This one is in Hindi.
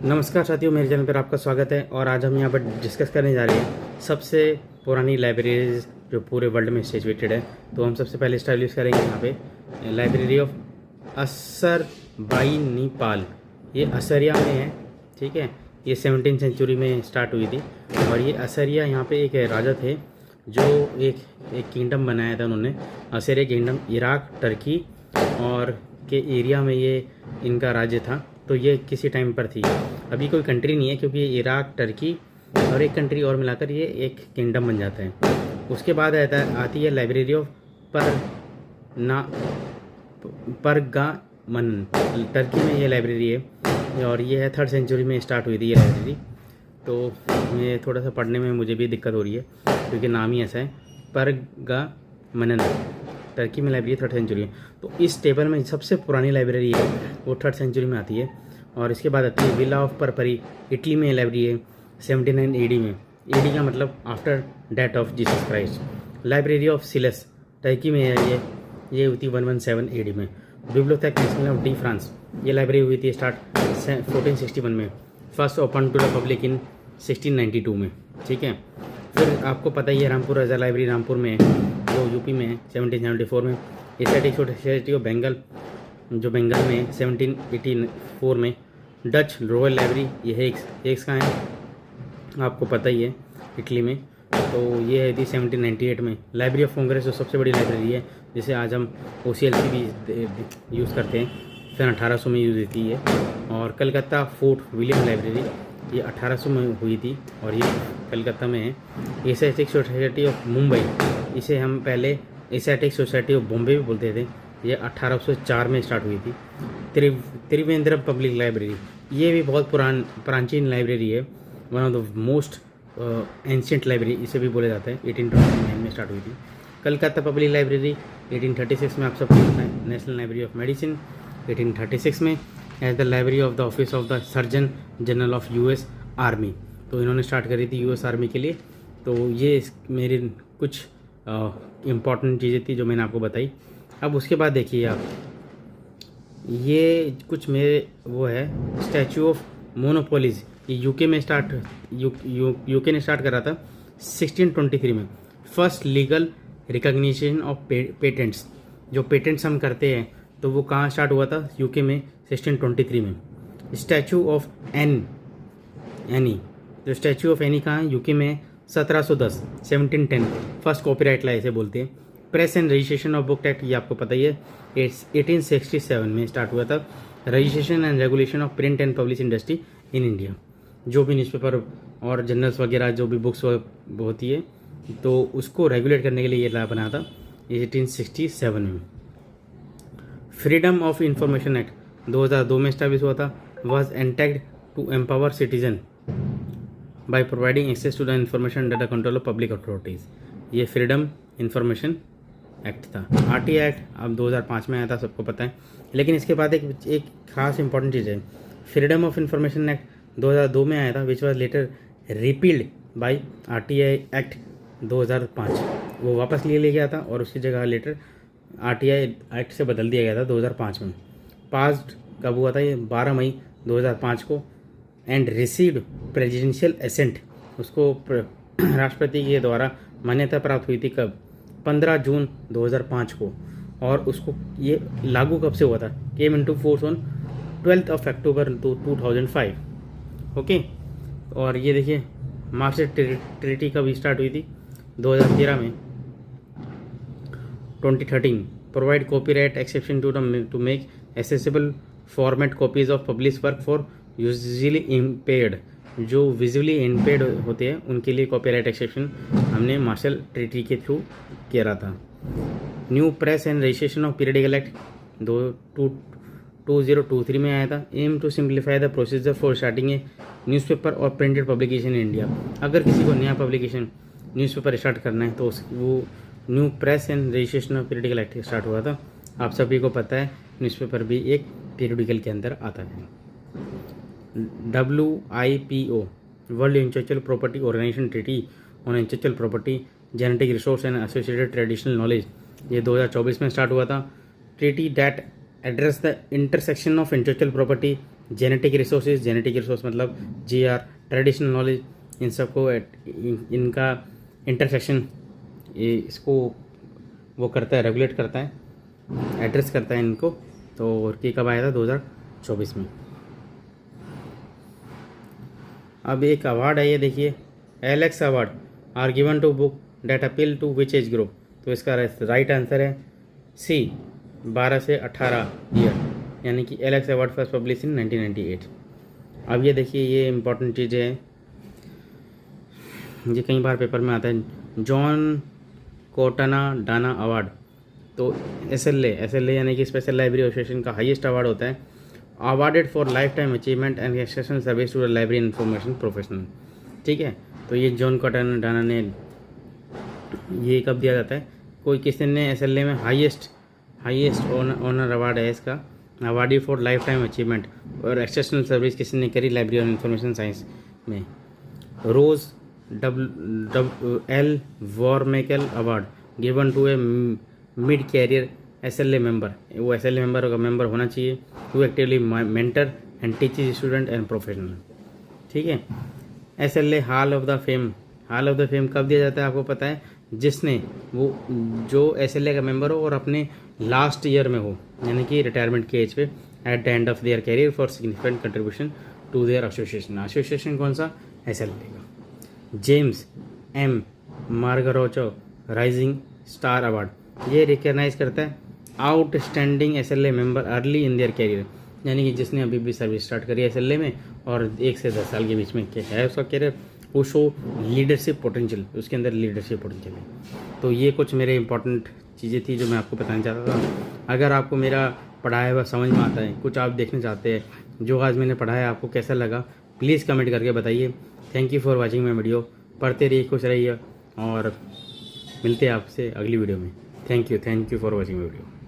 नमस्कार साथियों, मेरे चैनल पर आपका स्वागत है। और आज हम यहाँ पर डिस्कस करने जा रहे हैं सबसे पुरानी लाइब्रेरीज जो पूरे वर्ल्ड में सिचुएटेड है। तो हम सबसे पहले स्टैब्लिश करेंगे यहाँ पे लाइब्रेरी ऑफ असरबाईनीपाल। ये असरिया में है, ठीक है। ये 17वीं सेंचुरी में स्टार्ट हुई थी। और ये असरिया यहाँ पे एक राजा थे जो एक किंगडम बनाया था उन्होंने। असरिया किंगडम इराक, टर्की और के एरिया में ये इनका राज्य था। तो ये किसी टाइम पर थी, अभी कोई कंट्री नहीं है क्योंकि ये इराक, टर्की और एक कंट्री और मिलाकर ये एक किंगडम बन जाता है। उसके बाद आती है लाइब्रेरी ऑफ परगामन। टर्की में ये लाइब्रेरी है और ये है 3rd सेंचुरी में स्टार्ट हुई थी ये लाइब्रेरी। तो ये थोड़ा सा पढ़ने में मुझे भी दिक्कत हो रही है क्योंकि नाम ही ऐसा है, परगामन। टर्की में लाइब्रेरी 3rd सेंचुरी है। तो इस टेबल में सबसे पुरानी लाइब्रेरी है वो 3rd सेंचुरी में आती है। और इसके बाद आती है विला ऑफ परपरी, इटली में लाइब्रेरी है 79 एडी में। एडी का मतलब after death of Jesus Christ. Library of Celsus Turkey में है ये हुई थी 117 एडी में। Bibliotheque national of de France, ये लाइब्रेरी हुई थी स्टार्ट 1461 में। First open to the public in 1692 में, ठीक है। फिर आपको पता ही है रामपुर रजा लाइब्रेरी रामपुर में है जो यूपी में है 1774 में। एशियाटिक सोसाइटी ऑफ बंगाल जो बंगाल में है 1784 में। डच रॉयल लाइब्रेरी ये है एक का है, आपको पता ही है, इटली में। तो ये है थी 1798 में। लाइब्रेरी ऑफ कांग्रेस जो सबसे बड़ी लाइब्रेरी है जिसे आज हम OCLC भी यूज़ करते हैं, फिर 1800 में यूज़ होती है। और कलकत्ता फोर्ट विलियम लाइब्रेरी ये 1800 में हुई थी और ये कलकत्ता में है। एशियाटिक सोसाइटी ऑफ मुंबई, इसे हम पहले एशियाटिक सोसाइटी ऑफ बॉम्बे भी बोलते थे, ये 1804 में स्टार्ट हुई थी। त्रिवेंद्रम पब्लिक लाइब्रेरी ये भी बहुत प्राचीन लाइब्रेरी है, one of the most ancient library इसे भी बोला जाता है। 1829 में स्टार्ट हुई थी। कलकत्ता पब्लिक लाइब्रेरी 1836 में, आप सबको पता है। नेशनल लाइब्रेरी ऑफ मेडिसिन 1836 में as the library of the office of the surgeon general of US army. तो इन्होंने स्टार्ट करी थी US आर्मी के लिए। तो ये मेरी कुछ इम्पॉर्टेंट चीज़ें थी जो मैंने आपको बताई। अब उसके बाद देखिए आप, ये कुछ मेरे वो है स्टैचू ऑफ मोनोपोलीज, ये यूके में यूके ने स्टार्ट करा था 1623 में। First legal recognition of patents, जो पेटेंट्स हम करते हैं तो वो कहाँ स्टार्ट हुआ था, यूके में 1623 में। स्टैचू ऑफ एनी, जो स्टैचू ऑफ एनी कहाँ है, यूके में 1710 1710 फर्स्ट कॉपीराइट ला इसे बोलते हैं। Press and registration of book act, ये आपको पता ही है, 1867 में स्टार्ट हुआ था। Registration and regulation of print and publish industry in India, जो भी न्यूज़पेपर और जर्नल्स वगैरह जो भी बुक्स होती है तो उसको रेगुलेट करने के लिए ये ला बना था 1867 में। फ्रीडम ऑफ इंफॉर्मेशन एक्ट 2002 में स्टैब्लिश हुआ था। Was enacted to empower citizen by providing access to the information under the control of public authorities, ये फ्रीडम इंफॉर्मेशन एक्ट था। RTI एक्ट अब 2005 में आया था, सबको पता है। लेकिन इसके बाद एक खास इंपॉर्टेंट चीज़ है, फ्रीडम ऑफ इंफॉर्मेशन एक्ट 2002 में आया था, which was later repealed by RTI act 2005। वो वापस ले लिया गया था और उसकी जगह लेटर RTI एक्ट से बदल दिया गया था 2005 में। पास्ड कब हुआ था, ये 12 मई 2005 को। एंड रिसीव्ड प्रेसिडेंशियल एसेंट, उसको राष्ट्रपति के द्वारा मान्यता प्राप्त हुई थी कब, 15 जून 2005 को। और उसको ये लागू कब से हुआ था, came into force on 12 October 2005, okay. और ये देखिए मार्क्सवादी ट्रीटी कब स्टार्ट हुई थी, 2013 में। 2013 provide copyright exception to make accessible format copies of publish work for usually impaired, जो विजुअली इम्पेयर्ड होते हैं उनके लिए कॉपीराइट एक्सेप्शन हमने मार्शल ट्रीटी के थ्रू किया था। New press and registration of periodical act 2023 में आया था। Aim to simplify the procedure for starting a newspaper और प्रिंटेड पब्लिकेशन इन इंडिया। अगर किसी को नया पब्लिकेशन न्यूज़पेपर स्टार्ट करना है तो वो new press and registration of periodical act start हुआ था। आप सभी को पता है न्यूज़पेपर भी एक पीरियडिकल के अंदर आता है। WIPO world intellectual property organisation treaty on intellectual property, genetic resource and associated traditional knowledge, ये 2024 में स्टार्ट हुआ था। Treaty that address the intersection of intellectual property, genetic resource मतलब GR, ट्रेडिशनल नॉलेज, इन सबको इनका इंटरसेक्शन इसको वो करता है, रेगुलेट करता है, एड्रेस करता है इनको। तो ये कब आया था? 2024 में। अब एक अवार्ड है, ये देखिए, Alex award are given to book that appeal to which age group. तो इसका राइट आंसर है सी, 12 से 18 ईयर, यानी कि Alex award first publish in 1998। अब ये देखिए, ये इंपॉर्टेंट चीज़ें हैं, ये कई बार पेपर में आता है, जॉन कोटाना डाना अवार्ड। तो SLA यानी कि स्पेशल लाइब्रेरी एसोसिएशन का हाईएस्ट अवार्ड होता है, awarded for lifetime achievement and exceptional service to the library information professional. ठीक है, तो ये जॉन कोटाना डाना ने, ये कब दिया जाता है? कोई किसी ने SLA में हाईएस्ट ऑनर अवार्ड है इसका, awarded for lifetime achievement और एक्सेप्शनल सर्विस किसी ने करी लाइब्रेरी और इंफॉर्मेशन साइंस में। Rose L Vormelker award given to a mid career SLA member. वो SLA मेंबर का मेंबर होना चाहिए, वो actively mentor and teaches student and professional. ठीक है, SLA hall of the fame कब दिया जाता है आपको पता है? जिसने वो जो SLA का मेंबर हो और अपने लास्ट ईयर में हो, यानी कि रिटायरमेंट के एज पे, at the end of their career for significant contribution to their association कौन सा? SLA का। James M Matarazzo rising star award, ये रिकग्नाइज करता है outstanding SLA member early in their career, यानी कि जिसने अभी भी सर्विस स्टार्ट करी है SLA में और 1 से 10 साल के बीच में क्या है उसका कैरियर, वो शो लीडरशिप पोटेंशियल, उसके अंदर लीडरशिप पोटेंशियल है। तो ये कुछ मेरे इंपॉर्टेंट चीज़ें थी जो मैं आपको बताना चाहता था। अगर आपको मेरा पढ़ाया हुआ समझ में आता है, कुछ आप देखना चाहते हैं, जो आज मैंने पढ़ाया आपको कैसा लगा, प्लीज़ कमेंट करके बताइए। Thank you for watching my video. पढ़ते रहिए, खुश रहिए और मिलते हैं आपसे अगली वीडियो में। Thank you for watching my video.